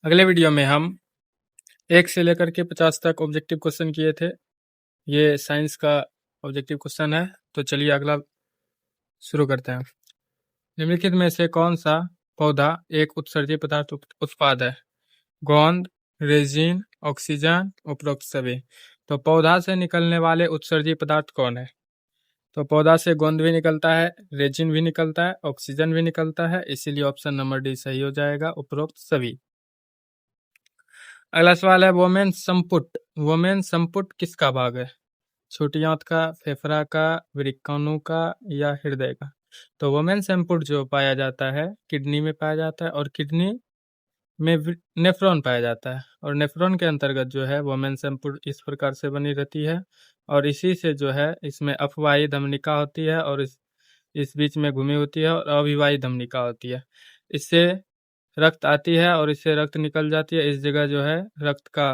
अगले वीडियो में हम 1 से लेकर के 50 तक ऑब्जेक्टिव क्वेश्चन किए थे। ये साइंस का ऑब्जेक्टिव क्वेश्चन है। तो चलिए अगला शुरू करते हैं। निम्नलिखित में से कौन सा पौधा एक उत्सर्जी पदार्थ उत्पाद है? गोंद, रेजिन, ऑक्सीजन, उपरोक्त सभी। तो पौधा से निकलने वाले उत्सर्जी पदार्थ कौन है? तो पौधा से गोंद भी निकलता है, रेजिन भी निकलता है, ऑक्सीजन भी निकलता है, इसीलिए ऑप्शन नंबर डी सही हो जाएगा, उपरोक्त सभी। अगला सवाल है वोमेन संपुट। वोमेन संपुट किसका भाग है? छोटी आंत का, फेफड़ा का, वृक्काणु का या हृदय का? तो वोमेन संपुट जो पाया जाता है किडनी में पाया जाता है और किडनी में नेफ्रॉन पाया जाता है और नेफ्रॉन के अंतर्गत जो है वोमेन संपुट इस प्रकार से बनी रहती है और इसी से जो है इसमें अफवाही धमनिका होती है और इस बीच में घूमी होती है और अविवाही धमनिका होती है। इससे रक्त आती है और इससे रक्त निकल जाती है। इस जगह जो है रक्त का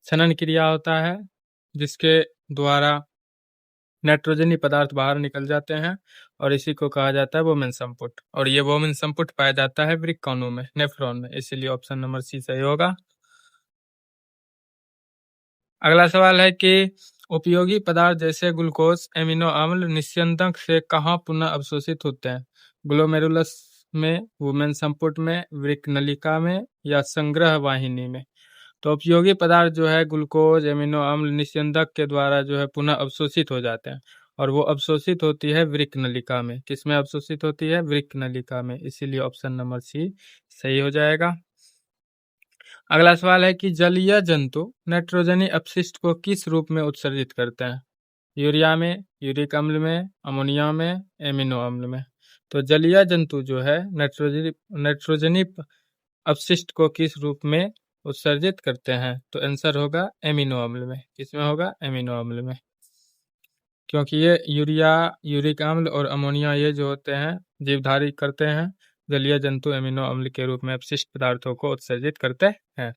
छनन क्रिया होता है जिसके द्वारा नाइट्रोजनी पदार्थ बाहर निकल जाते हैं और इसी को कहा जाता है वोमेन संपुट। और ये वोमेन संपुट पाया जाता है वृक्काणु में, नेफ्रॉन में, इसीलिए ऑप्शन नंबर सी सही होगा। अगला सवाल है कि उपयोगी पदार्थ जैसे ग्लूकोज, एमिनो अम्ल निस्यंदक से कहाँ पुनः अवशोषित होते हैं? ग्लोमेरुलस में, वोमेन संपुट में, वृक्क नलिका में या संग्रह वाहिनी में? तो उपयोगी पदार्थ जो है ग्लूकोज, एमिनो अम्ल निस्यंदक के द्वारा जो है पुनः अवशोषित हो जाते हैं और वो अवशोषित होती है वृक्क नलिका में। किसमें अवशोषित होती है? वृक्क नलिका में, इसीलिए ऑप्शन नंबर सी सही हो जाएगा। अगला सवाल है कि जलीय जंतु नाइट्रोजनी अपशिष्ट को किस रूप में उत्सर्जित करते हैं? यूरिया में, यूरिक अम्ल में, अमोनिया में, एमिनो अम्ल में? तो जलीय जंतु जो है नाइट्रोजनी अपशिष्ट को किस रूप में उत्सर्जित करते हैं? तो आंसर होगा एमिनो अम्ल में। किसमें होगा? एमिनो अम्ल में, क्योंकि ये यूरिया, यूरिक अम्ल और अमोनिया ये जो होते हैं जीवधारी करते हैं, जलीय जंतु एमिनो अम्ल के रूप में अपशिष्ट पदार्थों को उत्सर्जित करते हैं।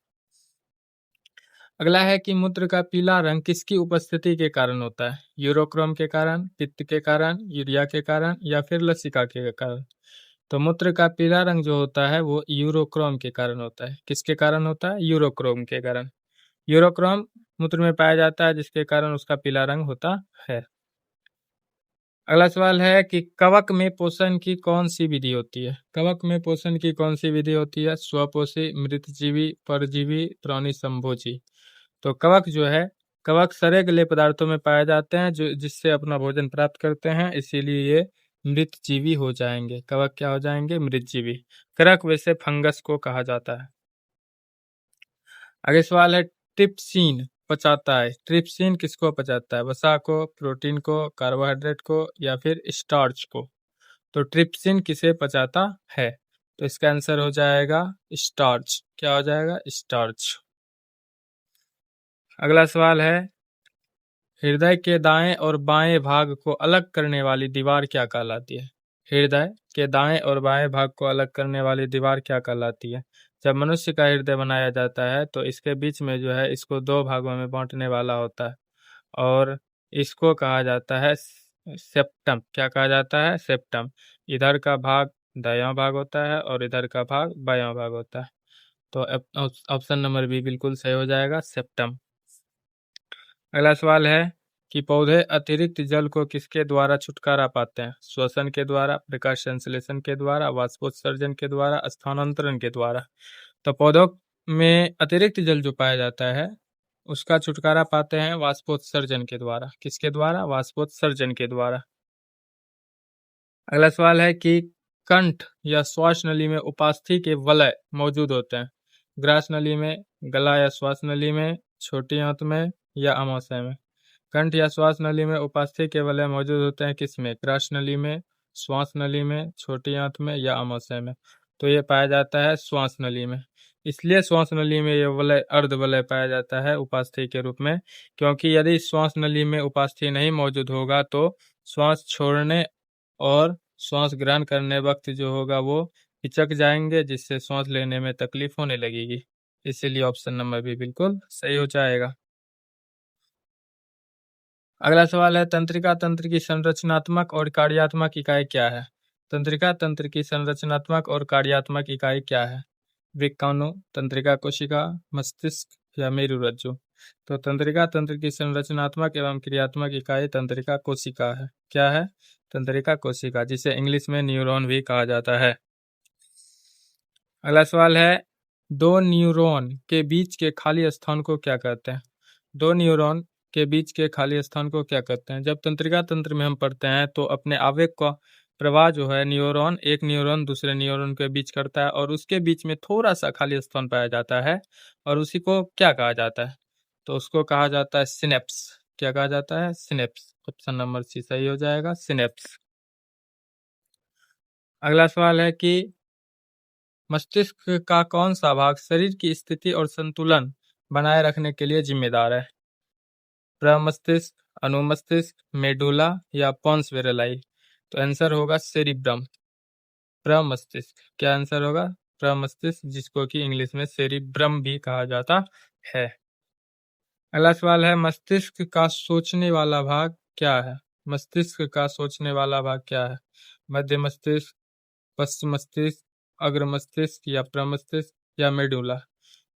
अगला है कि मूत्र का पीला रंग किसकी उपस्थिति के कारण होता है? यूरोक्रोम के कारण, पित्त के कारण, यूरिया के कारण या फिर लसिका के कारण? तो मूत्र का पीला रंग जो होता है वो यूरोक्रोम के कारण होता है। किसके कारण होता है? यूरोक्रोम के कारण। यूरोक्रोम मूत्र में पाया जाता है जिसके कारण उसका पीला रंग होता है। अगला सवाल है कि कवक में पोषण की कौन सी विधि होती है? कवक में पोषण की कौन सी विधि होती है? स्वपोषी, मृतजीवी, परजीवी, प्राणी संभोजी? तो कवक जो है, कवक सड़े गले पदार्थों में पाए जाते हैं जो जिससे अपना भोजन प्राप्त करते हैं, इसीलिए ये मृतजीवी हो जाएंगे। कवक क्या हो जाएंगे? मृतजीवी। करक वैसे फंगस को कहा जाता है। आगे सवाल है ट्रिप्सिन पचाता है। ट्रिप्सिन किसको पचाता है? वसा को, प्रोटीन को, कार्बोहाइड्रेट को या फिर स्टार्च को? तो ट्रिप्सिन किसे पचाता है? तो इसका आंसर हो जाएगा स्टार्च। क्या हो जाएगा? स्टार्च। अगला सवाल है हृदय के दाएं और बाएं भाग को अलग करने वाली दीवार क्या कहलाती है? हृदय के दाएं और बाएं भाग को अलग करने वाली दीवार क्या कहलाती है? जब मनुष्य का हृदय बनाया जाता है तो इसके बीच में जो है इसको 2 भागों में बांटने वाला होता है और इसको कहा जाता है सेप्टम। क्या कहा जाता है? सेप्टम। इधर का भाग दायां भाग होता है और इधर का भाग बायां भाग होता है। तो ऑप्शन नंबर बी बिल्कुल सही हो जाएगा, सेप्टम। अगला सवाल है कि पौधे अतिरिक्त जल को किसके द्वारा छुटकारा पाते हैं? श्वसन के द्वारा, प्रकाश संश्लेषण के द्वारा, वाष्पोत्सर्जन के द्वारा, स्थानांतरण के द्वारा? तो पौधों में अतिरिक्त जल जो पाया जाता है उसका छुटकारा पाते हैं वाष्पोत्सर्जन के द्वारा। किसके द्वारा? वाष्पोत्सर्जन के द्वारा। अगला सवाल है कि कंठ या श्वास नली में उपास्थि के वलय मौजूद होते हैं? ग्रास नली में, गला या श्वास नली में, छोटी आंत में या अमाशय में? कंठ या श्वास नली में उपास्थि के वलय मौजूद होते हैं किसमें? ग्रास नली में, श्वास नली में, छोटी आंत में या अमाशय में? तो ये पाया जाता है श्वास नली में। इसलिए श्वास नली में ये वलय अर्ध वलय पाया जाता है उपास्थि के रूप में, क्योंकि यदि श्वास नली में उपास्थि नहीं मौजूद होगा तो श्वास छोड़ने और श्वास ग्रहण करने वक्त जो होगा वो हिचक जाएंगे जिससे श्वास लेने में तकलीफ होने लगेगी। इसीलिए ऑप्शन नंबर भी बिल्कुल सही हो जाएगा। अगला सवाल है तंत्रिका तंत्र की संरचनात्मक और कार्यात्मक इकाई क्या है? तंत्रिका तंत्र की संरचनात्मक और कार्यात्मक इकाई क्या है? वृक्काणु, तंत्रिका कोशिका, मस्तिष्क या मेरुरज्जु। तो तंत्रिका तंत्र की संरचनात्मक एवं क्रियात्मक इकाई तंत्रिका कोशिका है। क्या है? तंत्रिका कोशिका, जिसे इंग्लिश में न्यूरॉन भी कहा जाता है। अगला सवाल है, दो न्यूरॉन के बीच के खाली स्थान को क्या कहते हैं? दो न्यूरॉन के बीच के खाली स्थान को क्या कहते हैं? जब तंत्रिका तंत्र में हम पढ़ते हैं तो अपने आवेग का प्रवाह जो है एक न्यूरॉन दूसरे न्यूरॉन के बीच करता है और उसके बीच में थोड़ा सा खाली स्थान पाया जाता है और उसी को क्या कहा जाता है? तो उसको कहा जाता है सिनेप्स। क्या कहा जाता है? सिनेप्स। ऑप्शन नंबर सी सही हो जाएगा, सिनेप्स। अगला सवाल है कि मस्तिष्क का कौन सा भाग शरीर की स्थिति और संतुलन बनाए रखने के लिए जिम्मेदार है? प्रमस्तिष्क, अनुमस्तिष्क, मेडुला या पोन्स वेरेलाई? तो आंसर होगा सेरिब्रम, प्रमस्तिष्क। क्या आंसर होगा? प्रमस्तिष्क, जिसको कि इंग्लिश में सेरिब्रम भी कहा जाता है। अगला सवाल है, मस्तिष्क का सोचने वाला भाग क्या है? मस्तिष्क का सोचने वाला भाग क्या है? मध्य मस्तिष्क, पश्चिम मस्तिष्क, अग्र मस्तिष्क या प्रमस्तिष्क या मेडुला?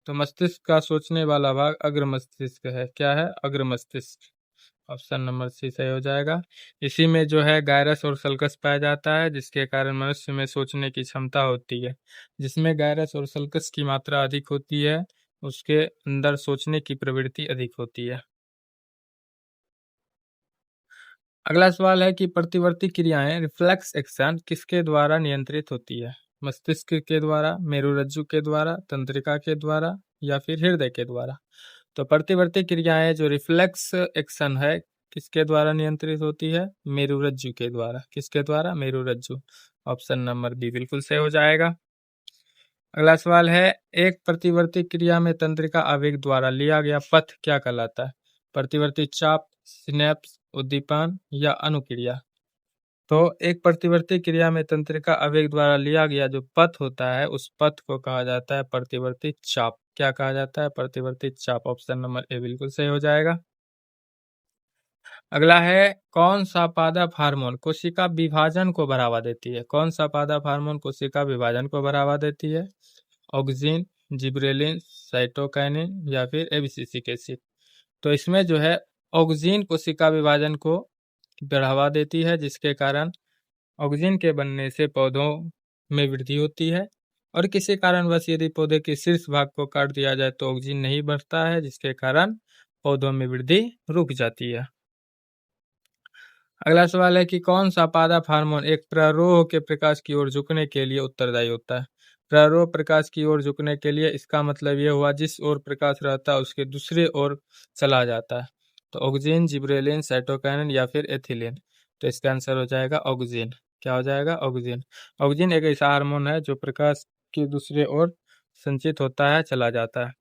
तो मस्तिष्क का सोचने वाला भाग अग्र मस्तिष्क है। क्या है? अग्र मस्तिष्क। ऑप्शन नंबर सी सही हो जाएगा। इसी में जो है गायरस और सल्कस पाया जाता है, जिसके कारण मनुष्य में सोचने की क्षमता होती है। जिसमें गायरस और सल्कस की मात्रा अधिक होती है उसके अंदर सोचने की प्रवृत्ति अधिक होती है। अगला सवाल है कि प्रतिवर्ती क्रियाएं रिफ्लेक्स एक्शन किसके द्वारा नियंत्रित होती है? मस्तिष्क के द्वारा, मेरुरज्जु के द्वारा, तंत्रिका के द्वारा या फिर हृदय के द्वारा? तो प्रतिवर्ती क्रियाएं जो रिफ्लेक्स एक्शन है किसके द्वारा नियंत्रित होती है? मेरुरज्जु के द्वारा। किसके द्वारा? मेरुरज्जु। ऑप्शन नंबर बी बिल्कुल सही हो जाएगा। अगला सवाल है, एक प्रतिवर्ती क्रिया में तंत्रिका आवेग द्वारा लिया गया पथ क्या कहलाता है? प्रतिवर्ती चाप, सिनेप्स, उद्दीपन या अनुक्रिया? तो एक प्रतिवर्ती क्रिया में तंत्रिका आवेग द्वारा लिया गया जो पथ होता है उस पथ को कहा जाता है प्रतिवर्ती चाप। क्या कहा जाता है? प्रतिवर्ती चाप। ऑप्शन नंबर ए बिल्कुल सही हो जाएगा। अगला है, कौन सा पादप हार्मोन कोशिका विभाजन को बढ़ावा देती है? कौन सा पादप हार्मोन कोशिका विभाजन को बढ़ावा देती है? ऑक्सिन, जिबरेलिन, साइटोकाइनिन या फिर एबिसिसिक एसिड? तो इसमें जो है ऑक्सिन कोशिका विभाजन को बढ़ावा देती है, जिसके कारण ऑक्सिन के बनने से पौधों में वृद्धि होती है। और किसी कारणवश यदि पौधे के शीर्ष भाग को काट दिया जाए तो ऑक्सिन नहीं बढ़ता है, जिसके कारण पौधों में वृद्धि रुक जाती है। अगला सवाल है कि कौन सा पादप हार्मोन एक प्ररोह के प्रकाश की ओर झुकने के लिए उत्तरदायी होता है? प्ररोह प्रकाश की ओर झुकने के लिए, इसका मतलब यह हुआ जिस ओर प्रकाश रहता है उसके दूसरे ओर चला जाता है। तो ऑक्सिन, जिब्रेलिन, साइटोकाइनिन या फिर एथिलीन? तो इसका आंसर हो जाएगा ऑक्सिन। क्या हो जाएगा? ऑक्सिन। ऑक्सिन एक ऐसा हार्मोन है जो प्रकाश की दूसरे ओर संचित होता है, चला जाता है।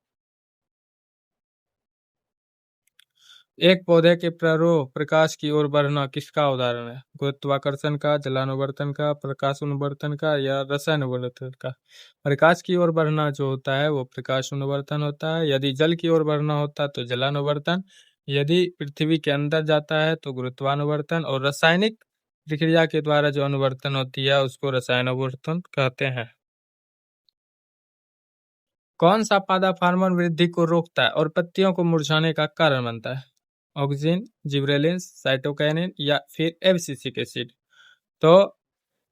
एक पौधे के प्ररोह प्रकाश की ओर बढ़ना किसका उदाहरण है? गुरुत्वाकर्षण का, जलानुवर्तन का, प्रकाशानुवर्तन का या रसायनुवर्तन का? प्रकाश की ओर बढ़ना जो होता है वो प्रकाशानुवर्तन होता है। यदि जल की ओर बढ़ना होता है तो जलानुवर्तन, यदि पृथ्वी के अंदर जाता है तो गुरुत्वानुवर्तन, और रासायनिक प्रक्रिया के द्वारा जो अनुवर्तन होती है उसको रसायनानुवर्तन कहते हैं। कौन सा पादप हार्मोन वृद्धि को रोकता है और पत्तियों को मुरझाने का कारण बनता है? ऑक्सिन, जिब्रेलिन, साइटोकाइनिन या फिर एब्सिसिक एसिड? तो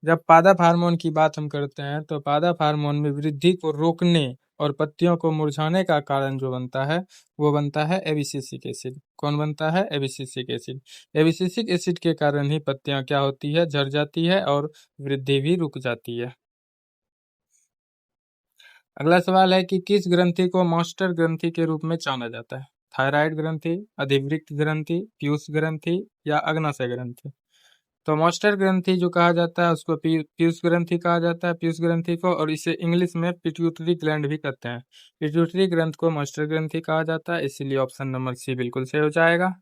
जब पादप हार्मोन की बात हम करते हैं तो पादप हार्मोन में वृद्धि को रोकने और पत्तियों को मुरझाने का कारण जो बनता है वो बनता है एबिसिसिक एसिड। कौन बनता है? एबिसिसिक एसिड। एबिसिसिक एसिड के कारण ही पत्तियां क्या होती है? झड़ जाती है और वृद्धि भी रुक जाती है। अगला सवाल है कि किस ग्रंथि को मास्टर ग्रंथि के रूप में जाना जाता है? थायराइड ग्रंथि, अधिवृक्क ग्रंथि, पीयूष ग्रंथि या अग्नाशय ग्रंथि? तो मास्टर ग्रंथि जो कहा जाता है उसको पीयूष ग्रंथि कहा जाता है, पीयूष ग्रंथि को, और इसे इंग्लिश में पिट्यूटरी ग्लैंड भी कहते हैं। पिट्यूटरी ग्रंथ को मास्टर ग्रंथि कहा जाता है, इसीलिए ऑप्शन नंबर सी बिल्कुल सही हो जाएगा।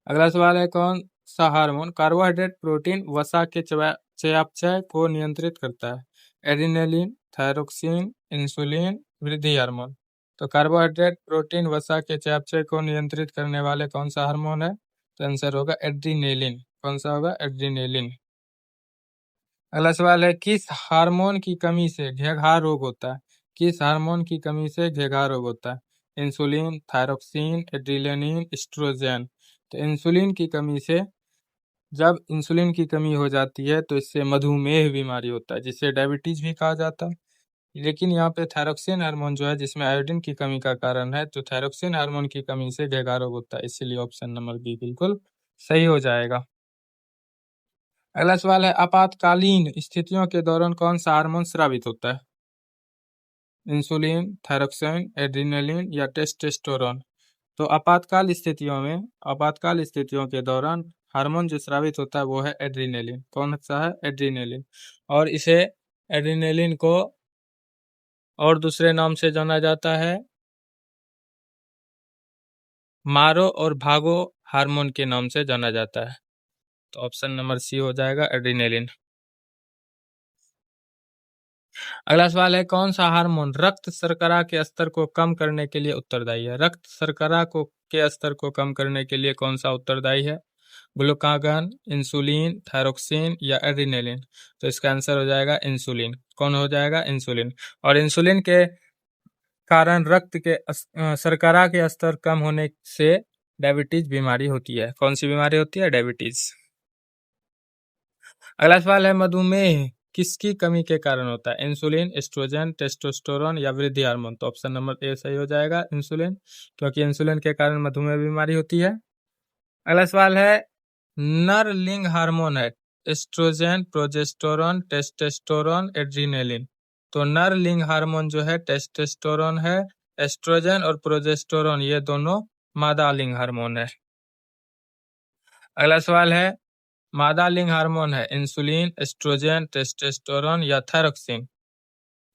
अगला सवाल है, कौन सा हार्मोन कार्बोहाइड्रेट, प्रोटीन, वसा के चयापचय को नियंत्रित करता है? एड्रेनलिन, थायरोक्सिन, इंसुलिन, वृद्धि हार्मोन? तो कार्बोहाइड्रेट, प्रोटीन, वसा के चयापचय को नियंत्रित करने वाले कौन सा हार्मोन है? तो आंसर होगा एड्रीनेलिन। कौन सा होगा? एड्रीनेलिन। अगला सवाल है, किस हार्मोन की कमी से घेघा रोग होता है? किस हार्मोन की कमी से घेघा रोग होता है? Insulin, thyroxine, adrenaline, estrogen. तो इंसुलिन की कमी से, जब इंसुलिन की कमी हो जाती है तो इससे मधुमेह बीमारी होता है, जिसे डायबिटीज भी कहा जाता है। लेकिन यहाँ पे थायरोक्सिन हार्मोन जो है, जिसमें आयोडीन की कमी का कारण है, तो थायरोक्सिन हार्मोन की कमी से घेघा रोग होता है, इसीलिए ऑप्शन नंबर बी बिल्कुल सही हो जाएगा। अगला सवाल है, आपातकालीन स्थितियों के दौरान कौन सा हार्मोन स्रावित होता है? इंसुलिन, थायरोक्सिन, एड्रेनालिन या टेस्टोस्टेरोन। तो आपातकाल स्थितियों के दौरान हार्मोन जो स्रावित होता है वो है एड्रेनालिन। कौन सा है? एड्रेनालिन। और इसे एड्रेनालिन को और दूसरे नाम से जाना जाता है मारो और भागो हार्मोन के नाम से जाना जाता है। तो ऑप्शन नंबर सी हो जाएगा, एड्रेनालिन। अगला सवाल है, कौन सा हार्मोन रक्त शर्करा के स्तर को कम करने के लिए उत्तरदायी है? रक्त शर्करा के स्तर को कम करने के लिए कौन सा उत्तरदायी है? ग्लूकागन, इंसुलिन, थायरोक्सिन या एड्रेनालिन। तो इसका आंसर हो जाएगा इंसुलिन। कौन हो जाएगा? इंसुलिन। और इंसुलिन के कारण रक्त के शर्करा के स्तर कम होने से डायबिटीज बीमारी होती है। कौन सी बीमारी होती है? डायबिटीज। अगला सवाल है, मधुमेह किसकी कमी के कारण होता है? इंसुलिन, एस्ट्रोजन, टेस्टोस्टेरोन या वृद्धि हार्मोन। तो ऑप्शन नंबर ए सही हो जाएगा, इंसुलिन, क्योंकि इंसुलिन के कारण मधुमेह बीमारी होती है। अगला सवाल है, नर लिंग हार्मोन है एस्ट्रोजन, प्रोजेस्टेरोन, टेस्टोस्टेरोन, एड्रेनालिन। तो नर लिंग हार्मोन जो है टेस्टोस्टेरोन है। एस्ट्रोजन और प्रोजेस्टेरोन ये दोनों मादा लिंग हार्मोन है। अगला सवाल है, मादा लिंग हार्मोन है इंसुलिन, एस्ट्रोजन, टेस्टोस्टेरोन या थायरोक्सिन।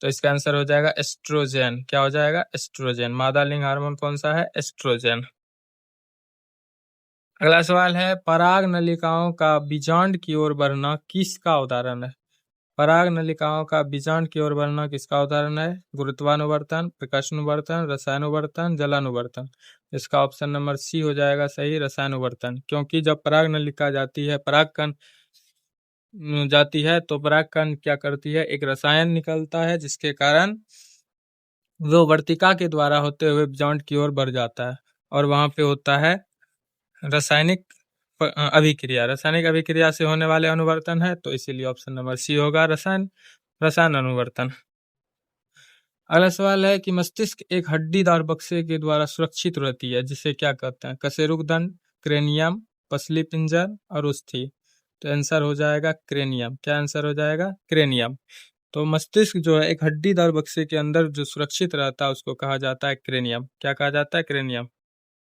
तो इसका आंसर हो जाएगा एस्ट्रोजन। क्या हो जाएगा? एस्ट्रोजन। मादा लिंग हार्मोन कौन सा है? एस्ट्रोजन। अगला सवाल है, पराग नलिकाओं का बीजांड की ओर बढ़ना किसका उदाहरण है? पराग नलिकाओं का बीजांड की ओर बढ़ना किसका उदाहरण है? गुरुत्वानुवर्तन, प्रकाशानुवर्तन, रसायनुवर्तन, जलानुवर्तन। इसका ऑप्शन नंबर सी हो जाएगा सही, रसायनुवर्तन। क्योंकि जब पराग नलिका जाती है, परागकण जाती है, तो परागकण क्या करती है? एक रसायन निकलता है, जिसके कारण वो वर्तिका के द्वारा होते हुए बीजांड की ओर बढ़ जाता है, और वहां पे होता है रासायनिक रासायनिक अभिक्रिया से होने वाले अनुवर्तन है। तो इसीलिए ऑप्शन नंबर सी होगा, रसायन अनुवर्तन। अगला सवाल है कि मस्तिष्क एक हड्डीदार बक्से के द्वारा सुरक्षित रहती है, जिसे क्या कहते हैं? कशेरुकदंड, क्रेनियम, पसली पिंजर और अस्थि। तो आंसर हो जाएगा क्रेनियम। क्या आंसर हो जाएगा? क्रेनियम। तो मस्तिष्क जो है एक हड्डीदार बक्से के अंदर जो सुरक्षित रहता है, उसको कहा जाता है क्रेनियम। क्या कहा जाता है? क्रेनियम।